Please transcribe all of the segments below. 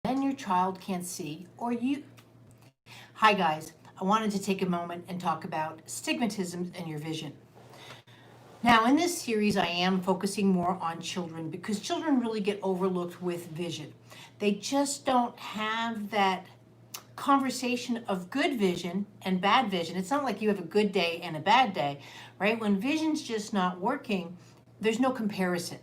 then your child can't see or you. Hi guys, I wanted to take a moment and talk about stigmatism and your vision. Now, in this series, I am focusing more on children because children really get overlooked with vision. They just don't have that conversation of good vision and bad vision. It's not like you have a good day and a bad day, right? When vision's just not working, there's no comparison,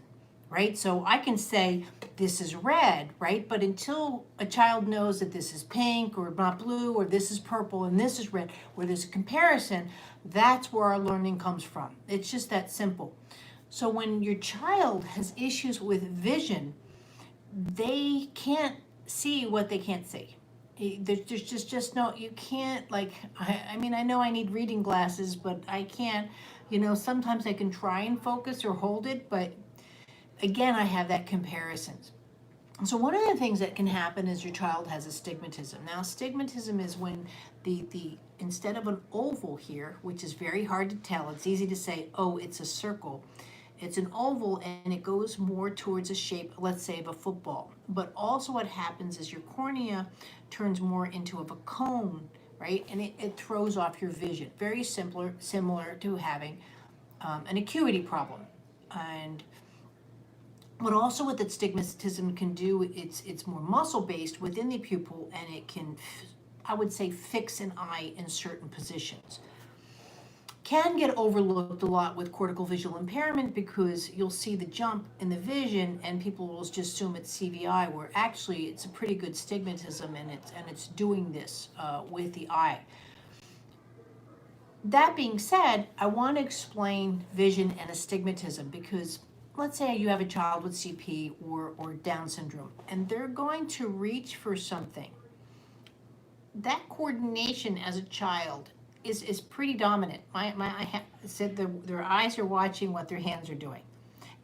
right? So I can say this is red, right? But until a child knows that this is pink or not blue or this is purple and this is red, where there's a comparison, that's where our learning comes from. It's just that simple. So when your child has issues with vision, they can't see what they can't see. There's just no, you can't, like, I mean, I know I need reading glasses, but I can't, sometimes I can try and focus or hold it, but again, I have that comparison. So one of the things that can happen is your child has astigmatism. Now, astigmatism is when the instead of an oval here, which is very hard to tell, it's easy to say, oh, it's a circle. It's an oval and it goes more towards a shape, let's say, of a football. But also what happens is your cornea turns more into of a cone, right? And it throws off your vision. Very similar to having an acuity problem. And but also what that stigmatism can do, it's more muscle-based within the pupil, and it can, I would say, fix an eye in certain positions. Can get overlooked a lot with cortical visual impairment because you'll see the jump in the vision and people will just assume it's CVI, where actually it's a pretty good stigmatism and it's doing this with the eye. That being said, I want to explain vision and astigmatism because let's say you have a child with CP or Down syndrome, and they're going to reach for something. That coordination as a child is pretty dominant. I said their eyes are watching what their hands are doing.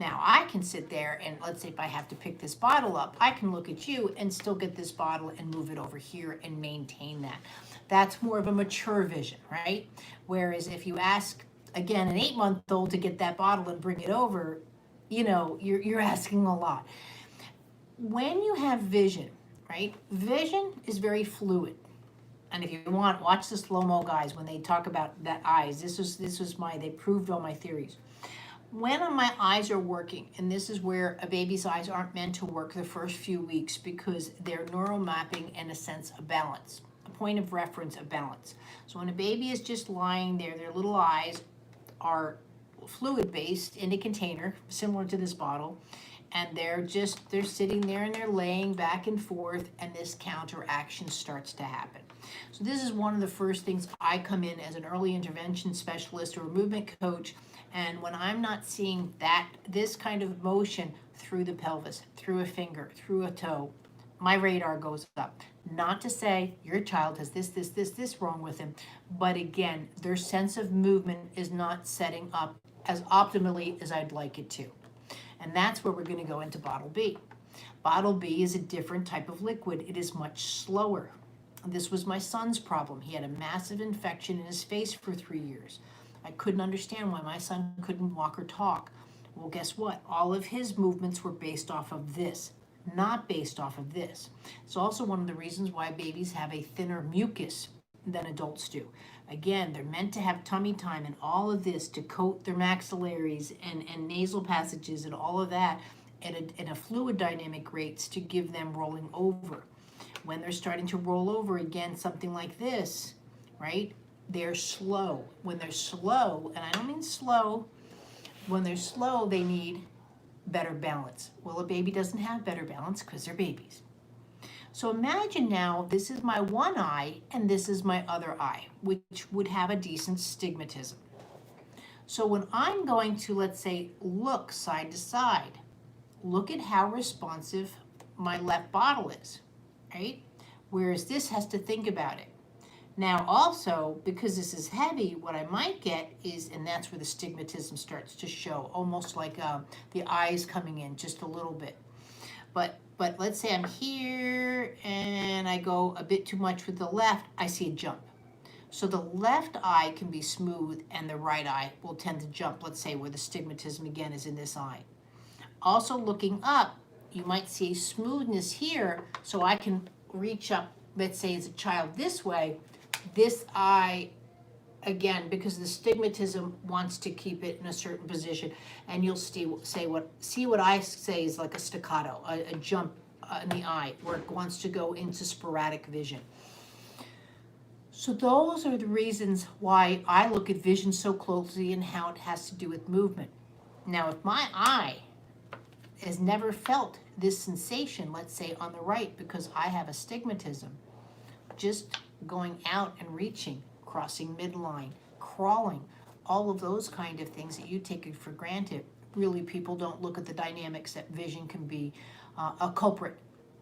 Now, I can sit there and let's say if I have to pick this bottle up, I can look at you and still get this bottle and move it over here and maintain that. That's more of a mature vision, right? Whereas if you ask, again, an 8-month-old to get that bottle and bring it over, you're asking a lot. When you have vision, right? Vision is very fluid. And if you want, watch the slow-mo guys when they talk about that eyes. They proved all my theories. When my eyes are working, and this is where a baby's eyes aren't meant to work the first few weeks because they're neural mapping and a sense of balance, a point of reference of balance. So when a baby is just lying there, their little eyes are fluid-based in a container, similar to this bottle, and they're sitting there and they're laying back and forth, and this counteraction starts to happen. So this is one of the first things I come in as an early intervention specialist or a movement coach, and when I'm not seeing this kind of motion through the pelvis, through a finger, through a toe, my radar goes up. Not to say your child has this wrong with him, but again, their sense of movement is not setting up as optimally as I'd like it to. And that's where we're going to go into bottle B. Bottle B is a different type of liquid. It is much slower. This was my son's problem. He had a massive infection in his face for 3 years. I couldn't understand why my son couldn't walk or talk. Well, guess what? All of his movements were based off of this, not based off of this. It's also one of the reasons why babies have a thinner mucus than adults do. Again, they're meant to have tummy time and all of this to coat their maxillaries and nasal passages and all of that at a fluid dynamic rates to give them rolling over. When they're starting to roll over again, something like this, right? They're slow. When they're slow, and I don't mean slow, when they're slow, they need better balance. Well, a baby doesn't have better balance because they're babies. So imagine now, this is my one eye and this is my other eye, which would have a decent stigmatism. So when I'm going to, let's say, look side to side, look at how responsive my left bottle is, right? Whereas this has to think about it. Now also, because this is heavy, what I might get is, and that's where the stigmatism starts to show, almost like the eyes coming in just a little bit. But let's say I'm here and I go a bit too much with the left, I see a jump. So the left eye can be smooth and the right eye will tend to jump, let's say where the stigmatism again is in this eye. Also looking up, you might see smoothness here, so I can reach up, let's say as a child this way, this eye, again, because the stigmatism wants to keep it in a certain position, and you'll see what I say is like a staccato, a jump in the eye, where it wants to go into sporadic vision. So those are the reasons why I look at vision so closely and how it has to do with movement. Now, if my eye has never felt this sensation, let's say on the right, because I have astigmatism, just going out and reaching, crossing midline, crawling, all of those kind of things that you take for granted, really people don't look at the dynamics that vision can be a culprit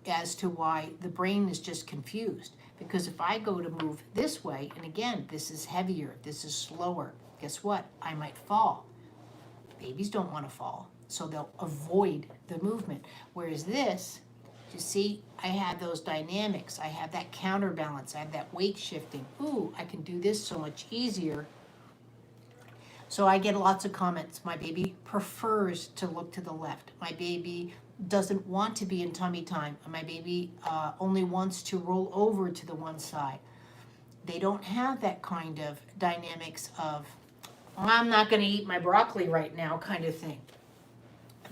as to why the brain is just confused. Because if I go to move this way, and again, this is heavier, this is slower, guess what? I might fall. Babies don't want to fall, so they'll avoid the movement. Whereas this, you see, I have those dynamics. I have that counterbalance. I have that weight shifting. Ooh, I can do this so much easier. So I get lots of comments. My baby prefers to look to the left. My baby doesn't want to be in tummy time. My baby only wants to roll over to the one side. They don't have that kind of dynamics of, I'm not going to eat my broccoli right now kind of thing.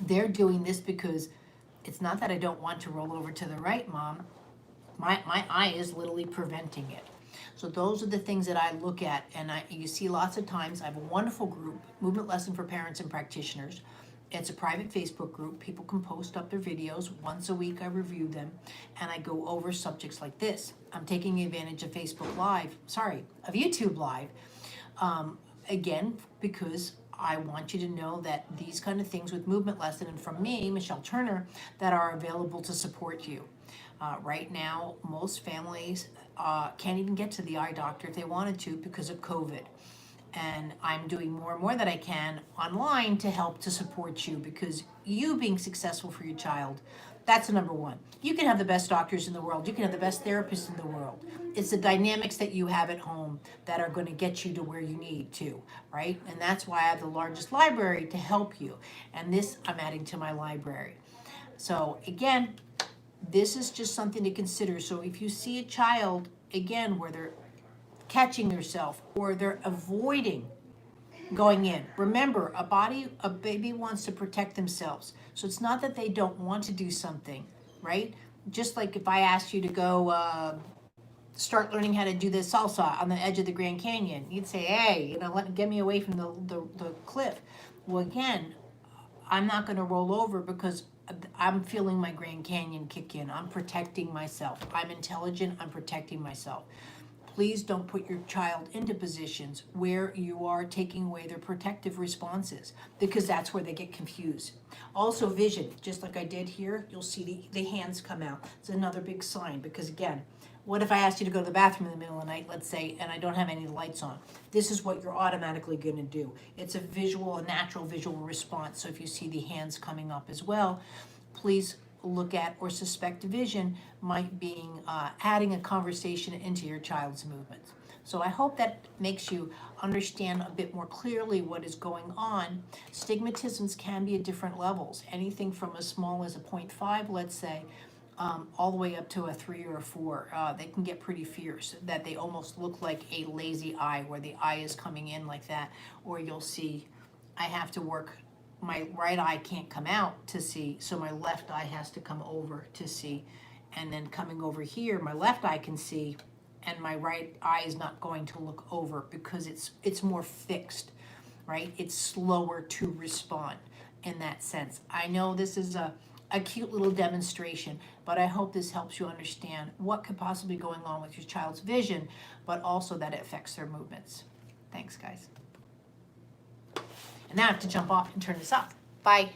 They're doing this because it's not that I don't want to roll over to the right, Mom. My eye is literally preventing it. So those are the things that I look at, and you see lots of times. I have a wonderful group, Movement Lesson for Parents and Practitioners. It's a private Facebook group. People can post up their videos. Once a week I review them, and I go over subjects like this. I'm taking advantage of Facebook Live, of YouTube Live, again, because I want you to know that these kind of things with Movement Lesson, and from me, Michelle Turner, that are available to support you. Right now, most families can't even get to the eye doctor if they wanted to because of COVID. And I'm doing more and more that I can online to help to support you, because you being successful for your child, that's the number one. You can have the best doctors in the world. You can have the best therapists in the world. It's the dynamics that you have at home that are going to get you to where you need to, right? And that's why I have the largest library to help you. And this I'm adding to my library. So again, this is just something to consider. So if you see a child, again, where they're catching themselves or they're avoiding going in, remember, a baby wants to protect themselves. So it's not that they don't want to do something, right? Just like if I asked you to go start learning how to do the salsa on the edge of the Grand Canyon, you'd say, hey, get me away from the cliff. Well, again, I'm not going to roll over because I'm feeling my Grand Canyon kick in. I'm protecting myself. I'm intelligent. I'm protecting myself. Please don't put your child into positions where you are taking away their protective responses, because that's where they get confused. Also vision, just like I did here, you'll see the hands come out. It's another big sign, because again, what if I asked you to go to the bathroom in the middle of the night, let's say, and I don't have any lights on? This is what you're automatically going to do. It's a natural visual response. So if you see the hands coming up as well, please look at or suspect vision might be adding a conversation into your child's movements. So I hope that makes you understand a bit more clearly what is going on. Stigmatisms can be at different levels, anything from as small as a 0.5, let's say, all the way up to a 3 or a 4. They can get pretty fierce, that they almost look like a lazy eye, where the eye is coming in like that. Or you'll see I have to work, my right eye can't come out to see, so my left eye has to come over to see. And then coming over here, my left eye can see, and my right eye is not going to look over because it's more fixed, right? It's slower to respond in that sense. I know this is a cute little demonstration, but I hope this helps you understand what could possibly be going on with your child's vision, but also that it affects their movements. Thanks, guys. And now I have to jump off and turn this off. Bye.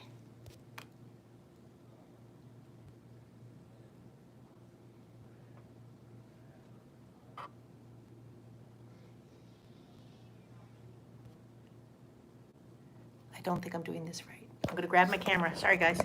I don't think I'm doing this right. I'm going to grab my camera. Sorry, guys.